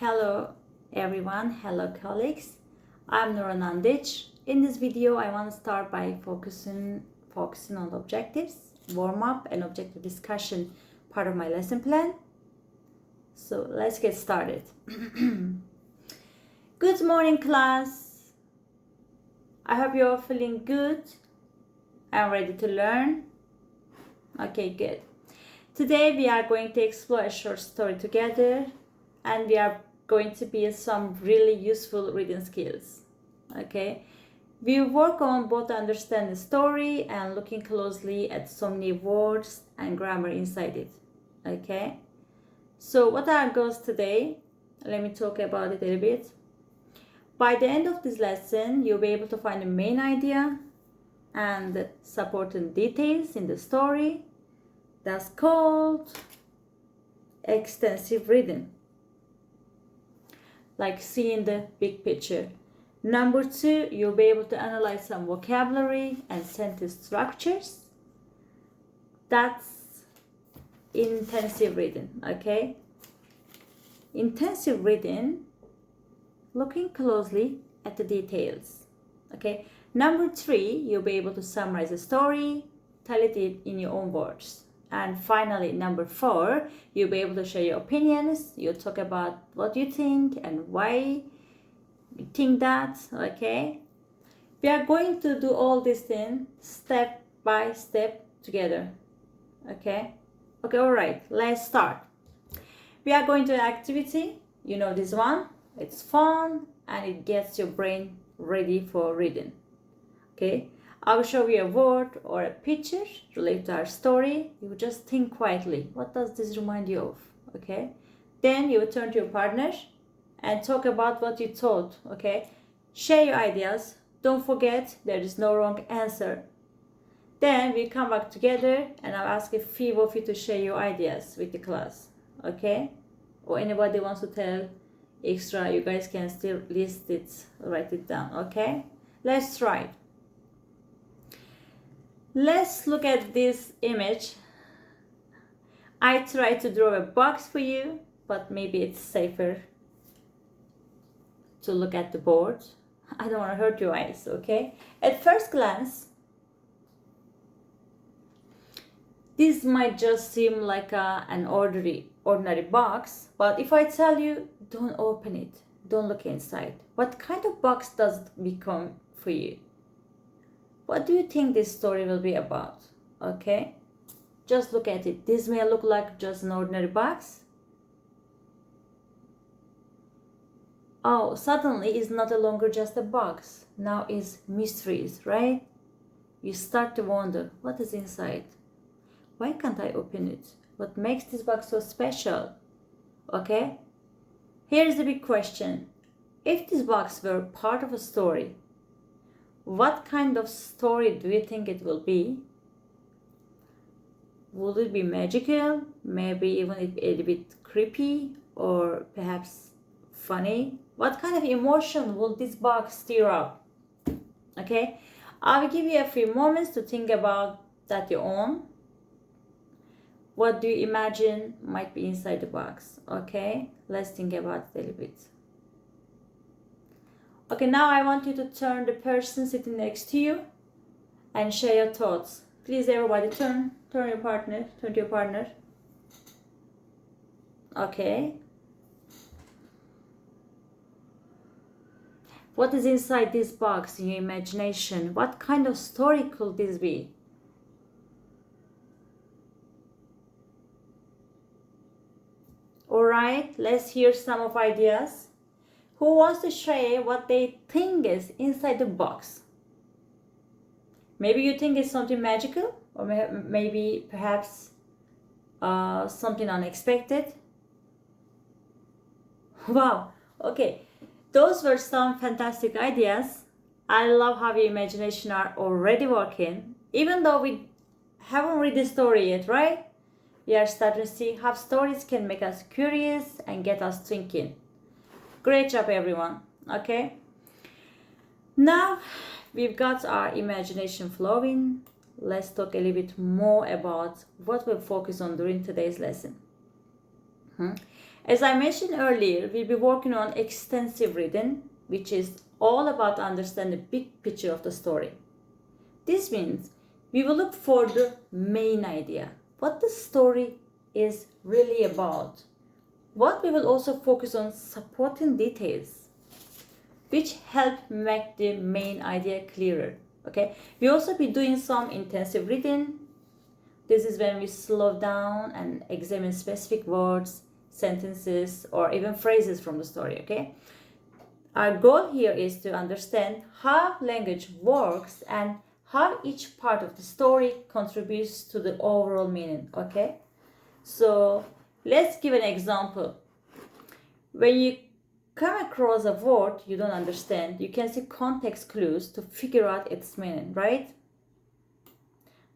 Hello everyone, hello colleagues. I'm Nora Nandich. In this video, I want to start by focusing on the objectives, warm up and objective discussion part of my lesson plan. So let's get started. Good morning class. I hope you're feeling good and ready to learn. Okay, good. Today we are going to explore a short story together and we are going to build some really useful reading skills. Okay, we work on both understanding the story and looking closely at some new words and grammar inside it. Okay, so what are our goals today? Let me talk about it a little bit. By the end of this lesson, you'll be able to find the main idea and supporting details in the story. That's called extensive reading, like seeing the big picture. Number 2, you'll be able to analyze some vocabulary and sentence structures. That's intensive reading, okay? Intensive reading, looking closely at the details, okay? Number 3, you'll be able to summarize the story, tell it in your own words. And finally, number 4, you'll be able to share your opinions. You'll talk about what you think and why you think that, okay? We are going to do all these things step by step together, okay? Okay, all right, let's start. We are going to an activity. You know this one. It's fun and it gets your brain ready for reading, okay? I'll show you a word or a picture related to our story. You just think quietly. What does this remind you of? Okay. Then you turn to your partner and talk about what you thought. Okay. Share your ideas. Don't forget there is no wrong answer. Then we come back together and I'll ask a few of you to share your ideas with the class. Okay. Or anybody wants to tell extra, you guys can still list it, write it down. Okay. Let's try it. Let's look at this image. I tried to draw a box for you, but maybe it's safer to look at the board. I don't want to hurt your eyes, okay? At first glance, this might just seem like an ordinary box, but if I tell you, don't open it, don't look inside, what kind of box does it become for you? What do you think this story will be about? Okay, just look at it. This may look like just an ordinary box. Oh, suddenly it's not longer just a box. Now it's mysteries, right? You start to wonder, what is inside? Why can't I open it? What makes this box so special? Okay, here's the big question. If this box were part of a story, what kind of story do you think it will be? Will it be magical? Maybe even a little bit creepy or perhaps funny? What kind of emotion will this box stir up? Okay, I will give you a few moments to think about that your own. What do you imagine might be inside the box? Okay, let's think about it a little bit. Okay, now I want you to turn the person sitting next to you and share your thoughts. Please, everybody, turn to your partner. Okay. What is inside this box in your imagination? What kind of story could this be? All right, let's hear some of ideas. Who wants to share what they think is inside the box? Maybe you think it's something magical, or maybe perhaps something unexpected. Wow, okay, those were some fantastic ideas. I love how your imagination are already working, even though we haven't read the story yet, right? We are starting to see how stories can make us curious and get us thinking. Great job, everyone. Okay, now we've got our imagination flowing. Let's talk a little bit more about what we'll focus on during today's lesson. As I mentioned earlier, we'll be working on extensive reading, which is all about understanding the big picture of the story. This means we will look for the main idea, what the story is really about. What we will also focus on supporting details, which help make the main idea clearer. Okay, we also be doing some intensive reading. This is when we slow down and examine specific words, sentences, or even phrases from the story. Okay, our goal here is to understand how language works and how each part of the story contributes to the overall meaning. Okay, so let's give an example. When you come across a word you don't understand, you can see context clues to figure out its meaning, right?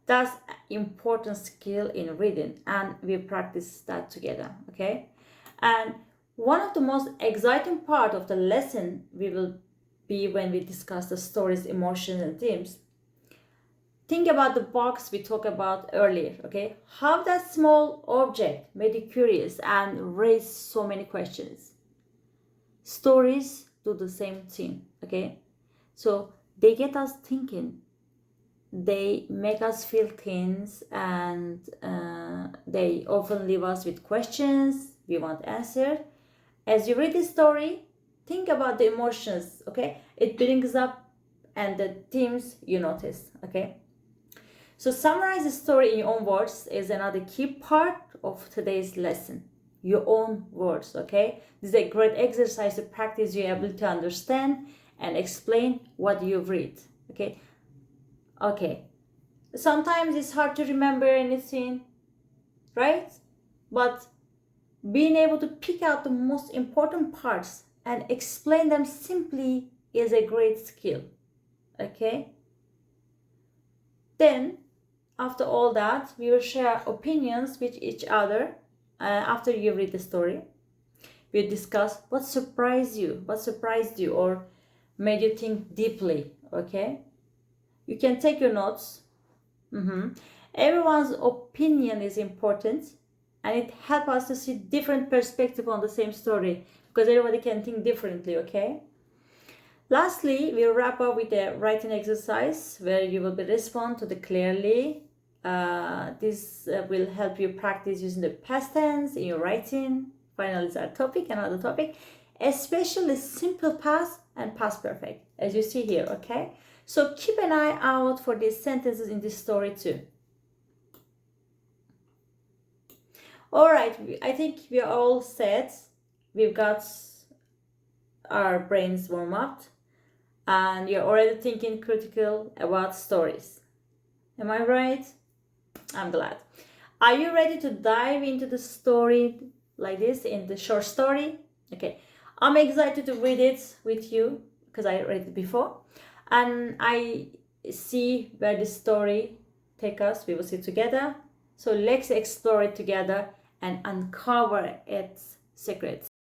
That's an important skill in reading, and we practice that together. Okay, and one of the most exciting part of the lesson will be when we discuss the story's emotions and themes. Think about the box we talked about earlier. Okay, how that small object made you curious and raised so many questions. Stories do the same thing. Okay, so they get us thinking, they make us feel things, and they often leave us with questions we want answered. As you read the story, think about the emotions, okay, it brings up, and the themes you notice. Okay, so summarize the story in your own words is another key part of today's lesson. Your own words. Okay, this is a great exercise to practice your ability to understand and explain what you've read. Okay, sometimes it's hard to remember anything, right? But being able to pick out the most important parts and explain them simply is a great skill. Okay, then after all that, we will share opinions with each other. After you read the story, we'll discuss what surprised you, or made you think deeply. Okay, you can take your notes. Everyone's opinion is important, and it helps us to see different perspective on the same story, because everybody can think differently. Okay, lastly, we'll wrap up with a writing exercise where you will be respond to the clearly. This will help you practice using the past tense in your writing. Finally, is our topic, another topic, especially simple past and past perfect, as you see here. Okay, so keep an eye out for these sentences in this story too. All right, I think we are all set. We've got our brains warm up, and you're already thinking critical about stories. Am I right? I'm glad. Are you ready to dive into the story like this, in the short story? Okay, I'm excited to read it with you because I read it before, and I see where the story take us. We will see together. So let's explore it together and uncover its secrets.